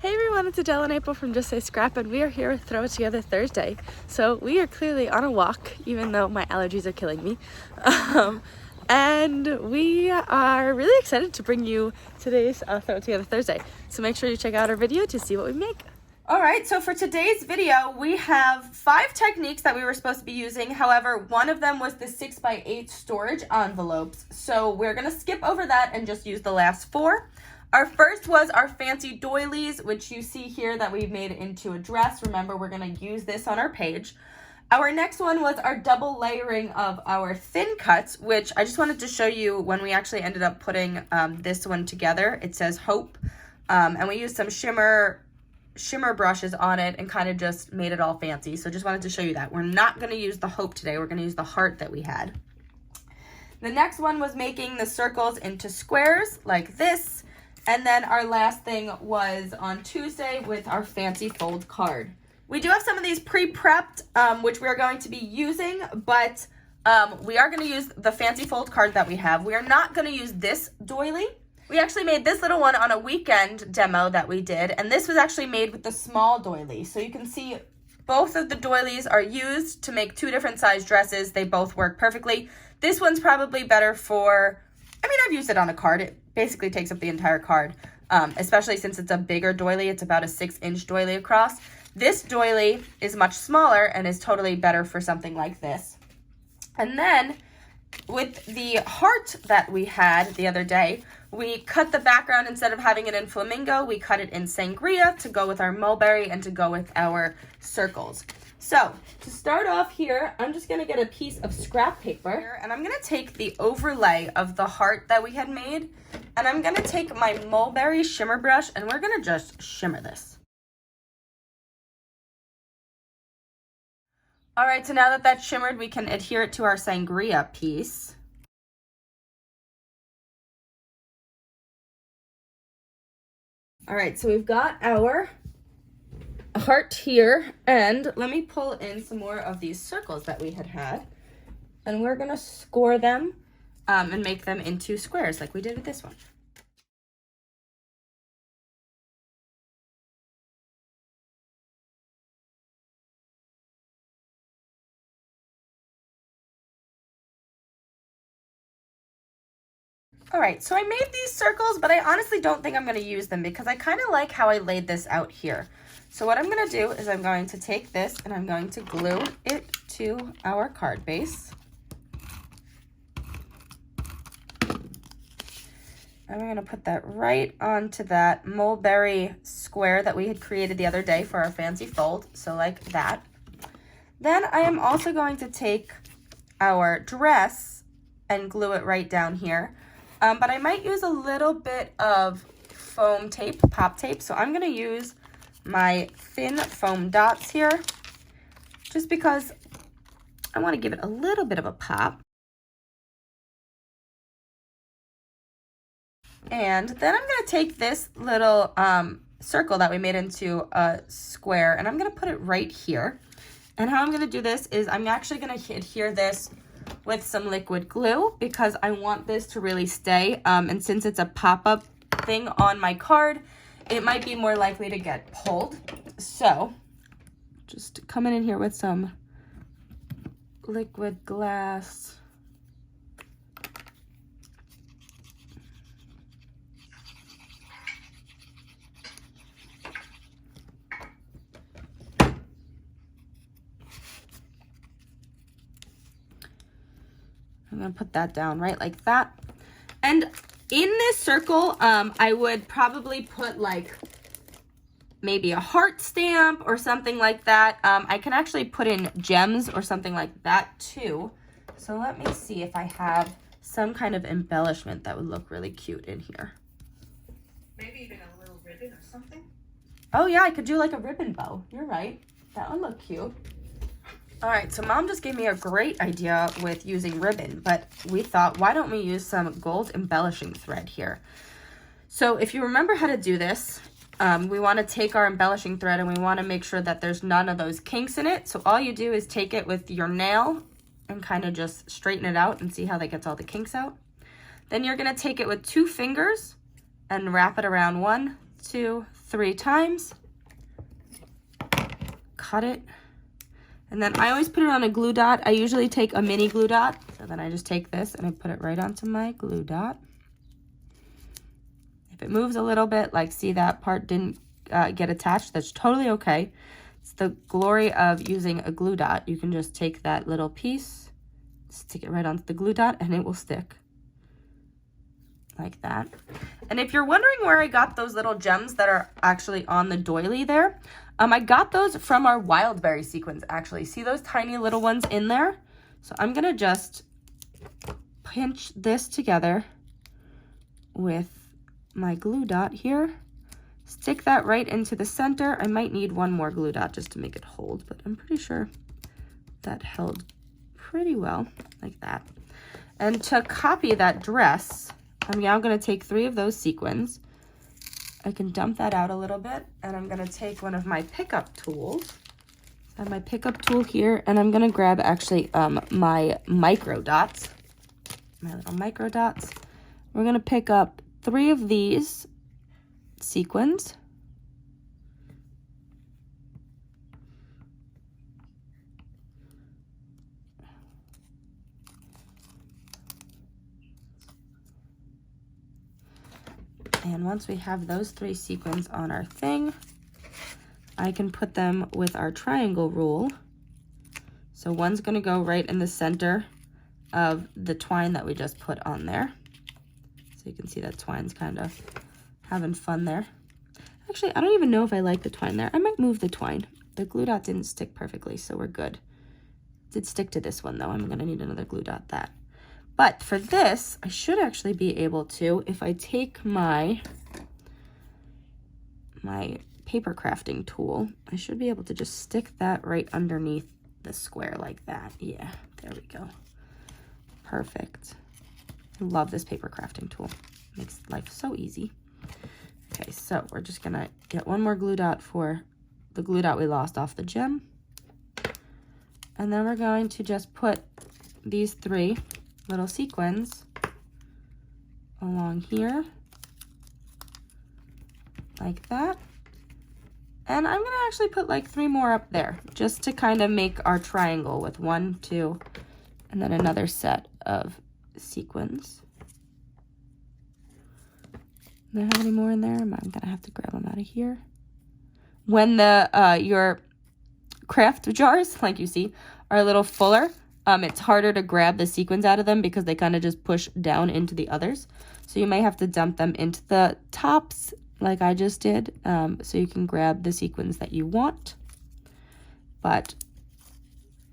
Hey everyone, it's Adele and April from Just Say Scrap, and we are here with Throw It Together Thursday. So we are clearly on a walk, even though my allergies are killing me. And we are really excited to bring you today's Throw It Together Thursday. So make sure you check out our video to see what we make. All right, so for today's video, we have 5 techniques that we were supposed to be using. However, one of them was the 6x8 storage envelopes. So we're gonna skip over that and just use the last 4. Our first was our fancy doilies, which you see here that we've made into a dress. Remember, we're gonna use this on our page. Our next one was our double layering of our thin cuts, which I just wanted to show you when we actually ended up putting this one together. It says Hope, and we used some shimmer brushes on it and kind of just made it all fancy. So just wanted to show you that. We're not gonna use the Hope today. We're gonna use the heart that we had. The next one was making the circles into squares like this. And then our last thing was on Tuesday with our fancy fold card. We do have some of these pre-prepped, which we are going to be using, but we are going to use the fancy fold card that we have. We are not going to use this doily. We actually made this little one on a weekend demo that we did, and this was actually made with the small doily. So you can see both of the doilies are used to make 2 different size dresses. They both work perfectly. This one's probably better for, I've used it on a card. It basically takes up the entire card, especially since it's a bigger doily. It's about a 6-inch doily across. This doily is much smaller and is totally better for something like this. And then with the heart that we had the other day, we cut the background. Instead of having it in flamingo, we cut it in sangria to go with our mulberry and to go with our circles. So to start off here, I'm just gonna get a piece of scrap paper and I'm gonna take the overlay of the heart that we had made, and I'm gonna take my mulberry shimmer brush and we're gonna just shimmer this. All right, so now that that's shimmered, we can adhere it to our sangria piece. All right, so we've got our heart here, and let me pull in some more of these circles that we had, and we're gonna score them and make them into squares like we did with this one. All right, so I made these circles, but I honestly don't think I'm gonna use them because I kind of like how I laid this out here. So what I'm gonna do is I'm going to take this and I'm going to glue it to our card base. And we're gonna put that right onto that mulberry square that we had created the other day for our fancy fold, so like that. Then I am also going to take our dress and glue it right down here. But I might use a little bit of foam tape, pop tape. So I'm gonna use my thin foam dots here just because I wanna give it a little bit of a pop. And then I'm gonna take this little circle that we made into a square and I'm gonna put it right here. And how I'm gonna do this is I'm actually gonna adhere this with some liquid glue because I want this to really stay. And since it's a pop-up thing on my card, it might be more likely to get pulled. So just coming in here with some liquid glass. I'm gonna put that down right like that. And in this circle, I would probably put like maybe a heart stamp or something like that. I can actually put in gems or something like that too. So let me see if I have some kind of embellishment that would look really cute in here. Maybe even a little ribbon or something. Oh yeah, I could do like a ribbon bow. You're right. That would look cute. All right, so Mom just gave me a great idea with using ribbon, but we thought, why don't we use some gold embellishing thread here? So if you remember how to do this, we want to take our embellishing thread and we want to make sure that there's none of those kinks in it. So all you do is take it with your nail and kind of just straighten it out and see how that gets all the kinks out. Then you're going to take it with 2 fingers and wrap it around 1, 2, 3 times, cut it, and then I always put it on a glue dot. I usually take a mini glue dot, so then I just take this and I put it right onto my glue dot. If it moves a little bit, like see that part didn't get attached, that's totally okay. It's the glory of using a glue dot. You can just take that little piece, stick it right onto the glue dot, and it will stick like that. And if you're wondering where I got those little gems that are actually on the doily there, I got those from our Wildberry sequins, actually. See those tiny little ones in there? So I'm gonna just pinch this together with my glue dot here, stick that right into the center. I might need one more glue dot just to make it hold, but I'm pretty sure that held pretty well, like that. And to copy that dress, I'm now going to take 3 of those sequins. I can dump that out a little bit, and I'm going to take one of my pickup tools. I have my pickup tool here, and I'm going to grab actually my micro dots, my little micro dots. We're going to pick up 3 of these sequins. And once we have those 3 sequins on our thing, I can put them with our triangle rule. So one's going to go right in the center of the twine that we just put on there. So you can see that twine's kind of having fun there. Actually, I don't even know if I like the twine there. I might move the twine. The glue dot didn't stick perfectly, so we're good. It did stick to this one though. I'm going to need another glue dot that. But for this, I should actually be able to, if I take my paper crafting tool, I should be able to just stick that right underneath the square like that. Yeah, there we go. Perfect. I love this paper crafting tool. It makes life so easy. Okay, so we're just gonna get one more glue dot for the glue dot we lost off the gem. And then we're going to just put these 3 little sequins along here like that, and I'm gonna actually put like 3 more up there just to kind of make our triangle with 1, 2, and then another set of sequins. Do I have any more in there? I'm gonna have to grab them out of here. When the your craft jars, like you see, are a little fuller, it's harder to grab the sequins out of them because they kind of just push down into the others. So you may have to dump them into the tops like I just did, so you can grab the sequins that you want. But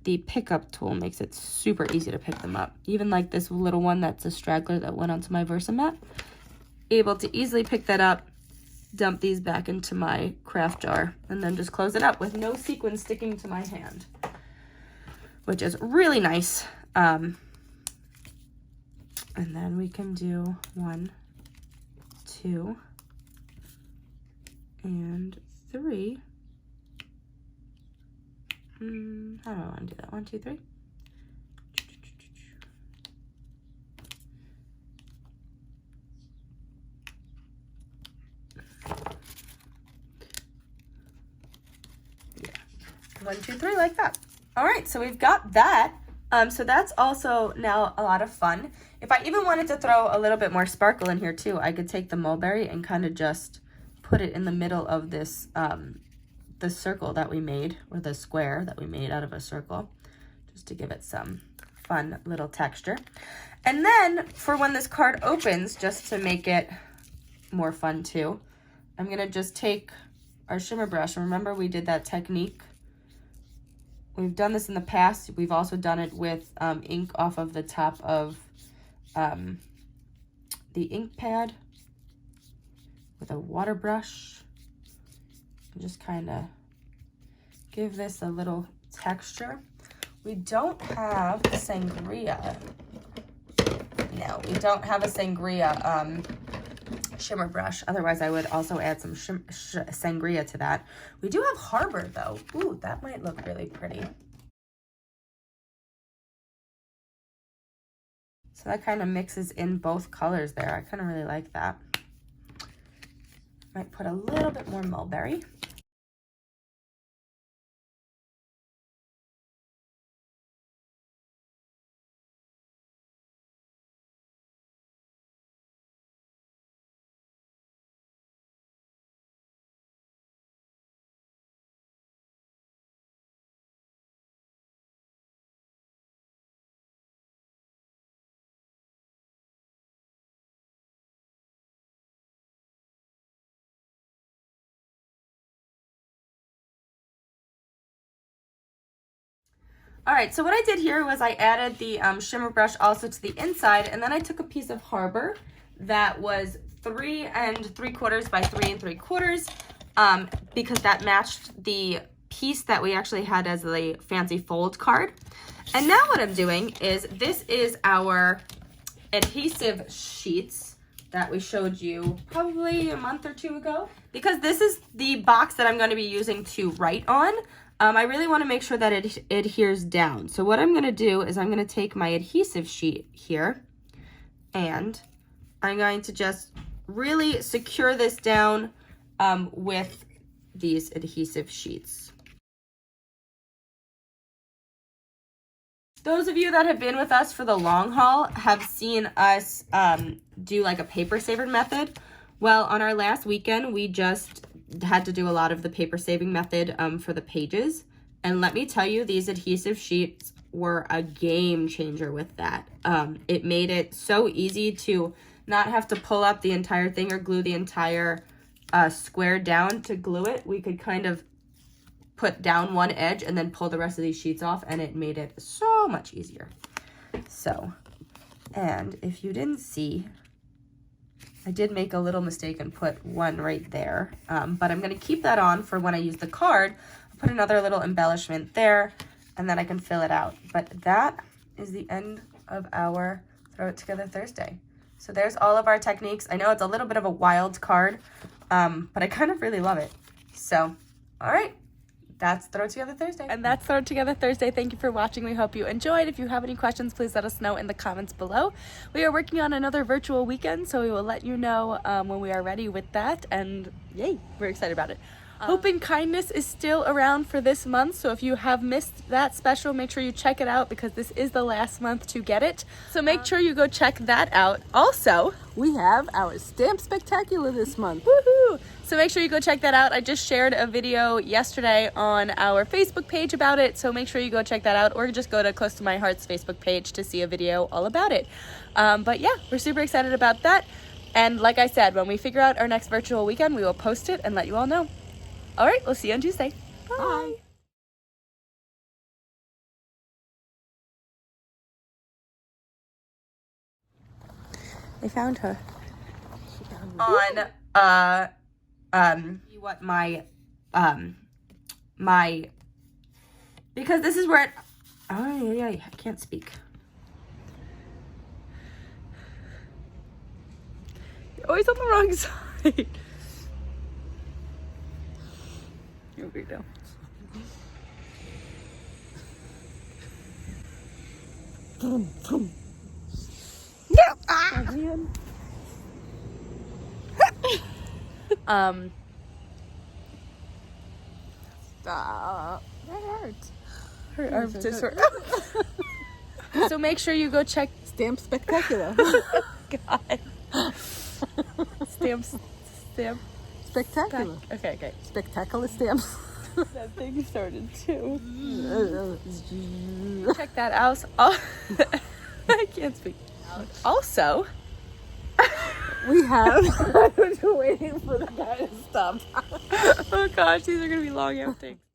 the pickup tool makes it super easy to pick them up. Even like this little one that's a straggler that went onto my Versa mat. Able to easily pick that up, dump these back into my craft jar, and then just close it up with no sequins sticking to my hand, which is really nice. And then we can do 1, 2, and 3. How do I want to do that? 1, 2, 3. Yeah. 1, 2, 3, like that. All right, so we've got that. So that's also now a lot of fun. If I even wanted to throw a little bit more sparkle in here too, I could take the mulberry and kind of just put it in the middle of this, the circle that we made, or the square that we made out of a circle, just to give it some fun little texture. And then for when this card opens, just to make it more fun too, I'm gonna just take our shimmer brush. And remember, we did that technique. We've done this in the past. We've also done it with ink off of the top of the ink pad with a water brush. And just kind of give this a little texture. We don't have sangria. No, we don't have a sangria shimmer brush. Otherwise, I would also add some sangria to that. We do have Harbor though. Ooh, that might look really pretty. So that kind of mixes in both colors there. I kind of really like that. Might put a little bit more mulberry. All right, so what I did here was I added the shimmer brush also to the inside, and then I took a piece of Harbor that was 3 3/4 by 3 3/4, because that matched the piece that we actually had as the fancy fold card. And now what I'm doing is, this is our adhesive sheets that we showed you probably a month or 2 ago, because this is the box that I'm going to be using to write on. I really want to make sure that it adheres down. So what I'm going to do is I'm going to take my adhesive sheet here, and I'm going to just really secure this down with these adhesive sheets. Those of you that have been with us for the long haul have seen us do like a paper saver method. Well, on our last weekend, we just had to do a lot of the paper saving method for the pages. And let me tell you, these adhesive sheets were a game changer with that. It made it so easy to not have to pull up the entire thing or glue the entire square down to glue it. We could kind of put down one edge and then pull the rest of these sheets off, and it made it so much easier. So, and if you didn't see, I did make a little mistake and put one right there, but I'm going to keep that on for when I use the card. I'll put another little embellishment there, and then I can fill it out. But that is the end of our Throw It Together Thursday. So there's all of our techniques. I know it's a little bit of a wild card, but I kind of really love it. So, all right. That's Throw It Together Thursday. And that's Throw It Together Thursday. Thank you for watching. We hope you enjoyed. If you have any questions, please let us know in the comments below. We are working on another virtual weekend, so we will let you know when we are ready with that. And yay, we're excited about it. Hope and Kindness is still around for this month, so if you have missed that special, make sure you check it out, because this is the last month to get it. So make sure you go check that out. Also, we have our Stamp Spectacular this month. woohoo! So make sure you go check that out. I just shared a video yesterday on our Facebook page about it, so make sure you go check that out, or just go to Close to My Heart's Facebook page to see a video all about it. But yeah, we're super excited about that. And like I said, when we figure out our next virtual weekend, we will post it and let you all know. All right, we'll see you on Tuesday. Bye. Bye. I found her. On what my because this is where it, oh yeah, I can't speak. You're always on the wrong side. You're weirdo. Yeah. Stop. That hurts. Her arms just hurt. So make sure you go check Stamp Spectacular. God. Stamps. Spectacular. Okay. Spectacular stamps. That thing started too. Check that out. Oh, I can't speak. Also, We have. I was waiting for the guy to stop. oh gosh, these are gonna be long outtakes.